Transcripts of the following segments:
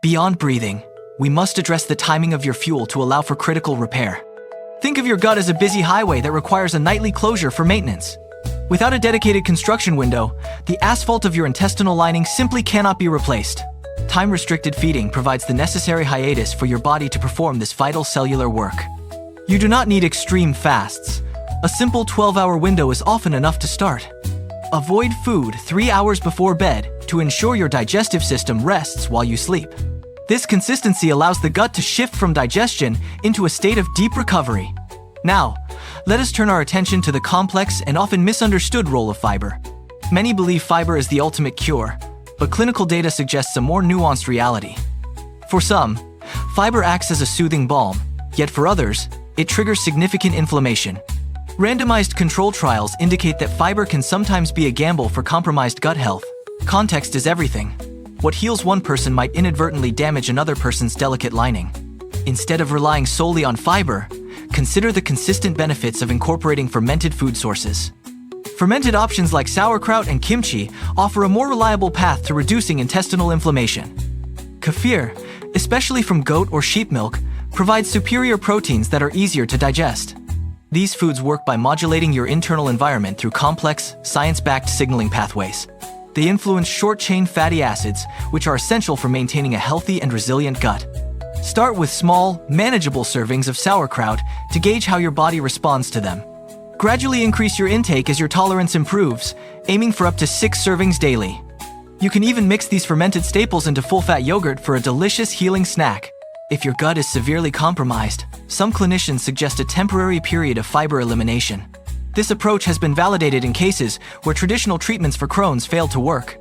Beyond breathing, we must address the timing of your fuel to allow for critical repair. Think of your gut as a busy highway that requires a nightly closure for maintenance. Without a dedicated construction window, the asphalt of your intestinal lining simply cannot be replaced. Time-restricted feeding provides the necessary hiatus for your body to perform this vital cellular work. You do not need extreme fasts. A simple 12-hour window is often enough to start. Avoid food 3 hours before bed to ensure your digestive system rests while you sleep. This consistency allows the gut to shift from digestion into a state of deep recovery. Now, let us turn our attention to the complex and often misunderstood role of fiber. Many believe fiber is the ultimate cure, but clinical data suggests a more nuanced reality. For some, fiber acts as a soothing balm, yet for others, it triggers significant inflammation. Randomized control trials indicate that fiber can sometimes be a gamble for compromised gut health. Context is everything. What heals one person might inadvertently damage another person's delicate lining. Instead of relying solely on fiber, consider the consistent benefits of incorporating fermented food sources. Fermented options like sauerkraut and kimchi offer a more reliable path to reducing intestinal inflammation. Kefir, especially from goat or sheep milk, provides superior proteins that are easier to digest. These foods work by modulating your internal environment through complex, science-backed signaling pathways. They influence short-chain fatty acids, which are essential for maintaining a healthy and resilient gut. Start with small, manageable servings of sauerkraut to gauge how your body responds to them. Gradually increase your intake as your tolerance improves, aiming for up to 6 servings daily. You can even mix these fermented staples into full-fat yogurt for a delicious healing snack. If your gut is severely compromised, some clinicians suggest a temporary period of fiber elimination. This approach has been validated in cases where traditional treatments for Crohn's failed to work.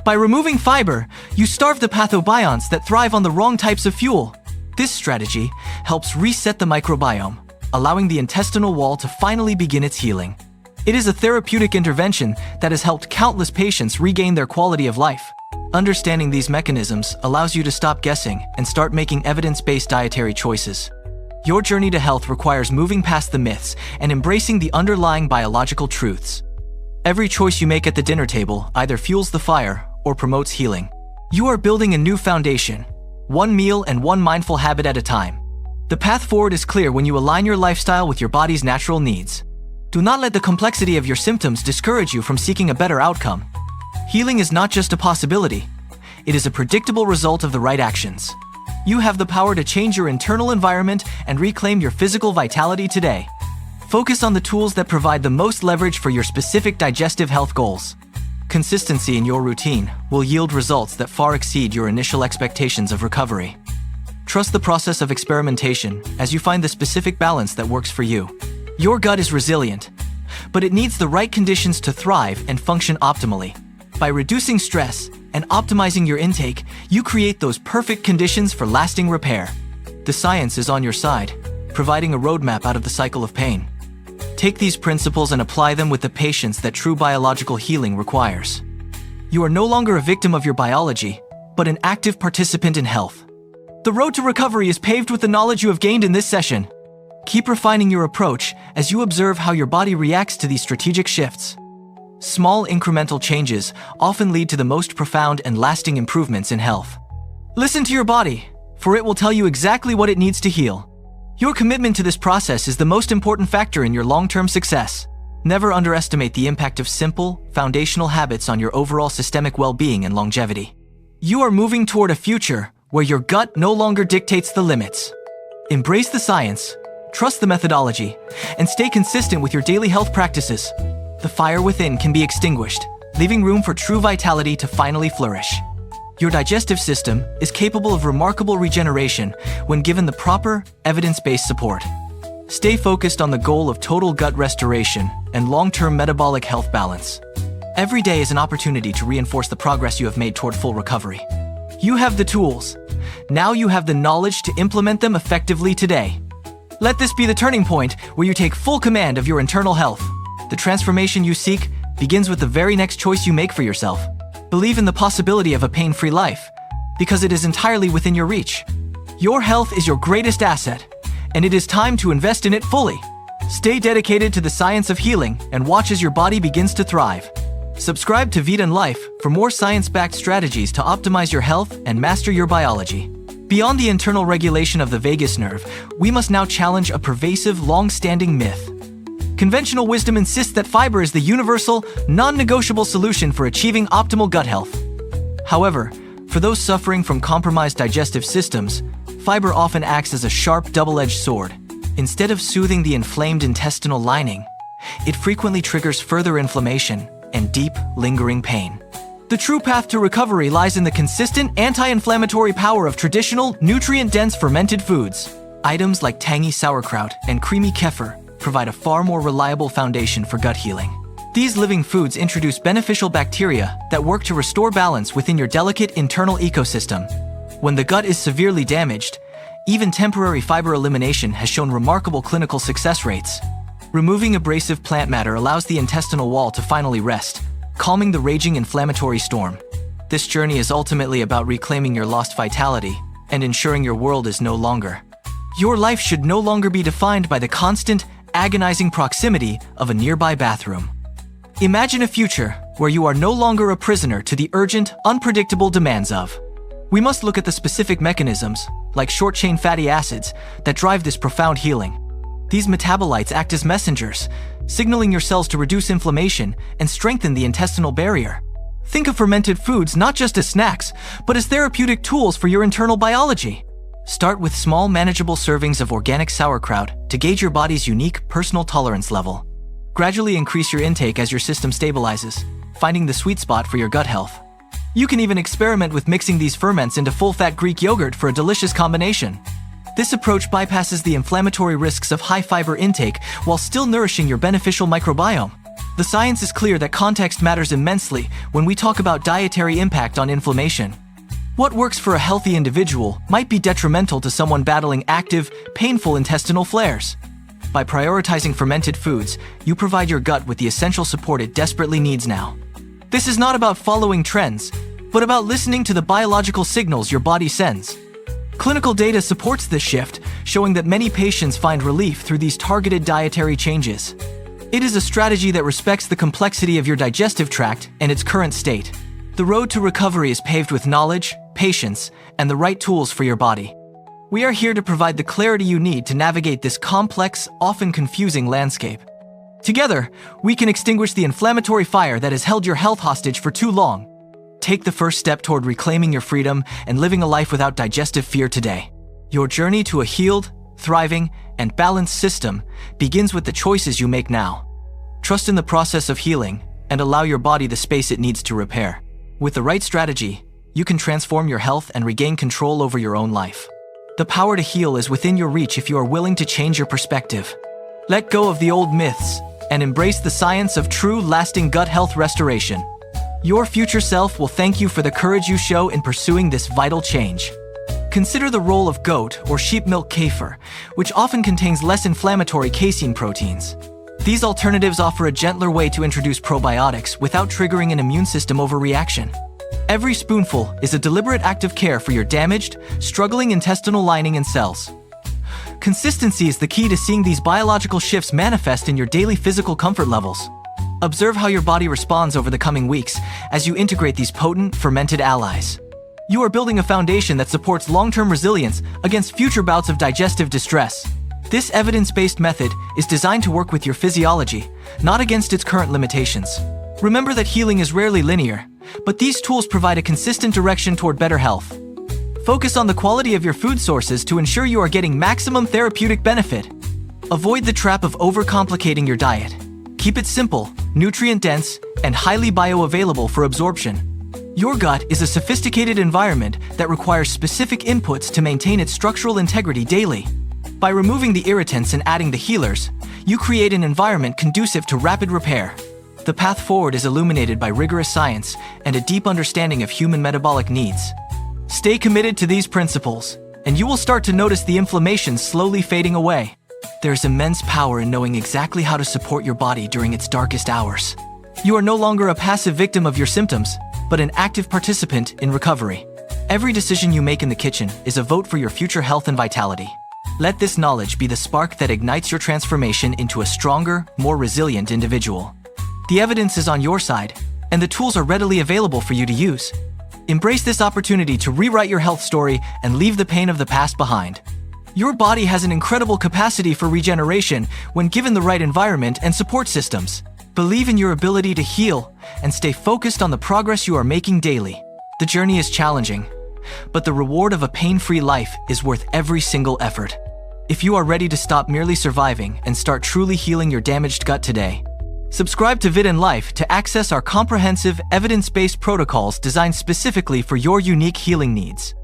By removing fiber, you starve the pathobionts that thrive on the wrong types of fuel. This strategy helps reset the microbiome, allowing the intestinal wall to finally begin its healing. It is a therapeutic intervention that has helped countless patients regain their quality of life. Understanding these mechanisms allows you to stop guessing and start making evidence-based dietary choices. Your journey to health requires moving past the myths and embracing the underlying biological truths. Every choice you make at the dinner table either fuels the fire or promotes healing. You are building a new foundation, one meal and one mindful habit at a time. The path forward is clear when you align your lifestyle with your body's natural needs. Do not let the complexity of your symptoms discourage you from seeking a better outcome. Healing is not just a possibility, it is a predictable result of the right actions. You have the power to change your internal environment and reclaim your physical vitality today. Focus on the tools that provide the most leverage for your specific digestive health goals. Consistency in your routine will yield results that far exceed your initial expectations of recovery. Trust the process of experimentation as you find the specific balance that works for you. Your gut is resilient, but it needs the right conditions to thrive and function optimally. By reducing stress and optimizing your intake, you create those perfect conditions for lasting repair. The science is on your side, providing a roadmap out of the cycle of pain. Take these principles and apply them with the patience that true biological healing requires. You are no longer a victim of your biology, but an active participant in health. The road to recovery is paved with the knowledge you have gained in this session. Keep refining your approach as you observe how your body reacts to these strategic shifts. Small incremental changes often lead to the most profound and lasting improvements in health. Listen to your body, for it will tell you exactly what it needs to heal. Your commitment to this process is the most important factor in your long-term success. Never underestimate the impact of simple, foundational habits on your overall systemic well-being and longevity. You are moving toward a future where your gut no longer dictates the limits. Embrace the science, trust the methodology, and stay consistent with your daily health practices. The fire within can be extinguished, leaving room for true vitality to finally flourish. Your digestive system is capable of remarkable regeneration when given the proper, evidence-based support. Stay focused on the goal of total gut restoration and long-term metabolic health balance. Every day is an opportunity to reinforce the progress you have made toward full recovery. You have the tools. Now you have the knowledge to implement them effectively today. Let this be the turning point where you take full command of your internal health. The transformation you seek begins with the very next choice you make for yourself. Believe in the possibility of a pain-free life, because it is entirely within your reach. Your health is your greatest asset, and it is time to invest in it fully. Stay dedicated to the science of healing and watch as your body begins to thrive. Subscribe to VitaNLife for more science-backed strategies to optimize your health and master your biology. Beyond the internal regulation of the vagus nerve, we must now challenge a pervasive, long-standing myth. Conventional wisdom insists that fiber is the universal, non-negotiable solution for achieving optimal gut health. However, for those suffering from compromised digestive systems, fiber often acts as a sharp, double-edged sword. Instead of soothing the inflamed intestinal lining, it frequently triggers further inflammation and deep, lingering pain. The true path to recovery lies in the consistent anti-inflammatory power of traditional, nutrient-dense fermented foods. Items like tangy sauerkraut and creamy kefir provide a far more reliable foundation for gut healing. These living foods introduce beneficial bacteria that work to restore balance within your delicate internal ecosystem. When the gut is severely damaged, even temporary fiber elimination has shown remarkable clinical success rates. Removing abrasive plant matter allows the intestinal wall to finally rest, calming the raging inflammatory storm. This journey is ultimately about reclaiming your lost vitality and ensuring your world is no longer. Your life should no longer be defined by the constant, agonizing proximity of a nearby bathroom. Imagine a future where you are no longer a prisoner to the urgent, unpredictable demands of. We must look at the specific mechanisms, like short-chain fatty acids, that drive this profound healing. These metabolites act as messengers, signaling your cells to reduce inflammation and strengthen the intestinal barrier. Think of fermented foods not just as snacks, but as therapeutic tools for your internal biology. Start with small, manageable servings of organic sauerkraut to gauge your body's unique personal tolerance level. Gradually increase your intake as your system stabilizes, finding the sweet spot for your gut health. You can even experiment with mixing these ferments into full-fat Greek yogurt for a delicious combination. This approach bypasses the inflammatory risks of high-fiber intake while still nourishing your beneficial microbiome. The science is clear that context matters immensely when we talk about dietary impact on inflammation. What works for a healthy individual might be detrimental to someone battling active, painful intestinal flares. By prioritizing fermented foods, you provide your gut with the essential support it desperately needs now. This is not about following trends, but about listening to the biological signals your body sends. Clinical data supports this shift, showing that many patients find relief through these targeted dietary changes. It is a strategy that respects the complexity of your digestive tract and its current state. The road to recovery is paved with knowledge, patience, and the right tools for your body. We are here to provide the clarity you need to navigate this complex, often confusing landscape. Together, we can extinguish the inflammatory fire that has held your health hostage for too long. Take the first step toward reclaiming your freedom and living a life without digestive fear today. Your journey to a healed, thriving, and balanced system begins with the choices you make now. Trust in the process of healing and allow your body the space it needs to repair. With the right strategy, you can transform your health and regain control over your own life. The power to heal is within your reach if you are willing to change your perspective. Let go of the old myths and embrace the science of true, lasting gut health restoration. Your future self will thank you for the courage you show in pursuing this vital change. Consider the role of goat or sheep milk kefir, which often contains less inflammatory casein proteins. These alternatives offer a gentler way to introduce probiotics without triggering an immune system overreaction. Every spoonful is a deliberate act of care for your damaged, struggling intestinal lining and cells. Consistency is the key to seeing these biological shifts manifest in your daily physical comfort levels. Observe how your body responds over the coming weeks as you integrate these potent, fermented allies. You are building a foundation that supports long-term resilience against future bouts of digestive distress. This evidence-based method is designed to work with your physiology, not against its current limitations. Remember that healing is rarely linear, but these tools provide a consistent direction toward better health. Focus on the quality of your food sources to ensure you are getting maximum therapeutic benefit. Avoid the trap of overcomplicating your diet. Keep it simple, nutrient-dense, and highly bioavailable for absorption. Your gut is a sophisticated environment that requires specific inputs to maintain its structural integrity daily. By removing the irritants and adding the healers, you create an environment conducive to rapid repair. The path forward is illuminated by rigorous science and a deep understanding of human metabolic needs. Stay committed to these principles, and you will start to notice the inflammation slowly fading away. There's immense power in knowing exactly how to support your body during its darkest hours. You are no longer a passive victim of your symptoms, but an active participant in recovery. Every decision you make in the kitchen is a vote for your future health and vitality. Let this knowledge be the spark that ignites your transformation into a stronger, more resilient individual. The evidence is on your side, and the tools are readily available for you to use. Embrace this opportunity to rewrite your health story and leave the pain of the past behind. Your body has an incredible capacity for regeneration when given the right environment and support systems. Believe in your ability to heal and stay focused on the progress you are making daily. The journey is challenging, but the reward of a pain-free life is worth every single effort. If you are ready to stop merely surviving and start truly healing your damaged gut today, subscribe to VitaNLife to access our comprehensive, evidence-based protocols designed specifically for your unique healing needs.